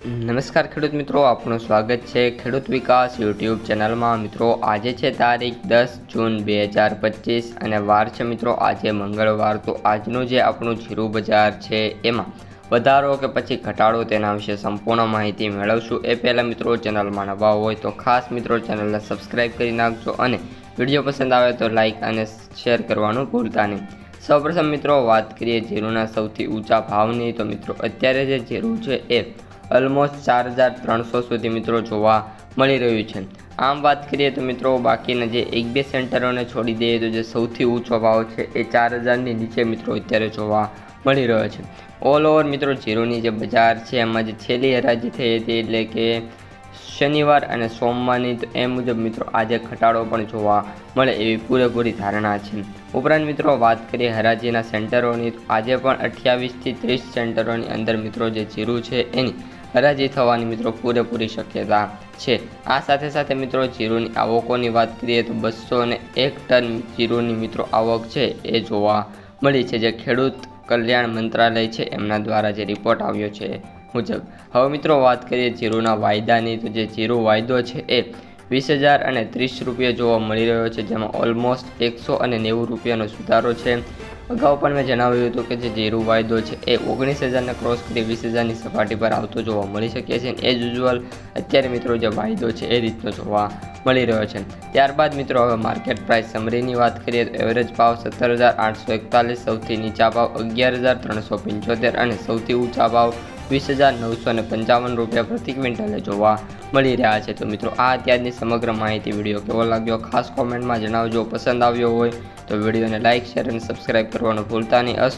નમસ્કાર ખેડૂત મિત્રો, આપનું સ્વાગત છે ખેડૂત વિકાસ યુટ્યુબ ચેનલમાં। મિત્રો આજે છે તારીખ 10 જૂન 2025 અને વાર છે મિત્રો આજે મંગળવાર। તો આજનું જે આપણું જીરું બજાર છે એમાં વધારો કે પછી ઘટાડો તેના વિશે સંપૂર્ણ માહિતી મેળવશું। એ પહેલાં મિત્રો ચેનલમાં નવા હોય તો ખાસ મિત્રો ચેનલને સબસ્ક્રાઈબ કરી નાખજો અને વિડીયો પસંદ આવે તો લાઇક અને શેર કરવાનું ભૂલતા નહીં। સૌપ્રથમ મિત્રો વાત કરીએ જીરુના સૌથી ઊંચા ભાવની, તો મિત્રો અત્યારે જે જીરું છે એ ઓલમોસ્ટ 4300 સુધી મિત્રો જોવા મળી રહ્યું છે। આમ વાત કરીએ તો મિત્રો બાકીના જે 1-2 સેન્ટરોને છોડી દઈએ તો જે સૌથી ઊંચો ભાવ છે એ 4000ની નીચે મિત્રો અત્યારે જોવા મળી રહ્યો છે। ઓલ ઓવર મિત્રો જીરુની જે બજાર છે એમાં જે છેલ્લી હરાજી થઈ હતી એટલે કે શનિવાર અને સોમવારની, તો એ મુજબ મિત્રો આજે ઘટાડો પણ જોવા મળે એવી પૂરેપૂરી ધારણા છે। ઉપરાંત મિત્રો વાત કરીએ હરાજીના સેન્ટરોની, તો આજે પણ 28 થી 30 સેન્ટરોની અંદર મિત્રો જે જીરું છે એની હરાજી થવાની મિત્રો પૂરેપૂરી શક્યતા છે। આ સાથે સાથે મિત્રો જીરુની આવકોની વાત કરીએ તો 201 ટન જીરુની મિત્રો આવક છે એ જોવા મળી છે, જે ખેડૂત કલ્યાણ મંત્રાલય છે એમના દ્વારા જે રિપોર્ટ આવ્યો છે મુજબ। હવે મિત્રો વાત કરીએ જીરુના વાયદાની, તો જે જીરું વાયદો છે એ 20,000 અને 30 રૂપિયા જોવા મળી રહ્યો છે, જેમાં ઓલમોસ્ટ 190 રૂપિયાનો સુધારો છે। અગાઉ પણ મેં જણાવ્યું હતું કે જે જીરું વાયદો છે એ 19,000ને ક્રોસ કરી 20,000ની સપાટી પર આવતો જોવા મળી શકે છે। એઝ યુઝ્યુઅલ અત્યારે મિત્રો જે વાયદો છે એ રીતનો જોવા મળી રહ્યો છે। ત્યારબાદ મિત્રો હવે માર્કેટ પ્રાઇસ સમરીની વાત કરીએ તો એવરેજ ભાવ 17,841, સૌથી નીચા ભાવ 11,375 અને સૌથી ઊંચા ભાવ 20,955 રૂપિયા પ્રતિ ક્વિન્ટલે જોવા મળી રહ્યા છે। તો મિત્રો આ અત્યારની સમગ્ર માહિતી વિડીયો કેવો લાગ્યો ખાસ કોમેન્ટમાં જણાવજો। પસંદ આવ્યો હોય તો વિડીયોને લાઇક, શેર અને સબસ્ક્રાઈબ કરવાનું ભૂલતા નહીં।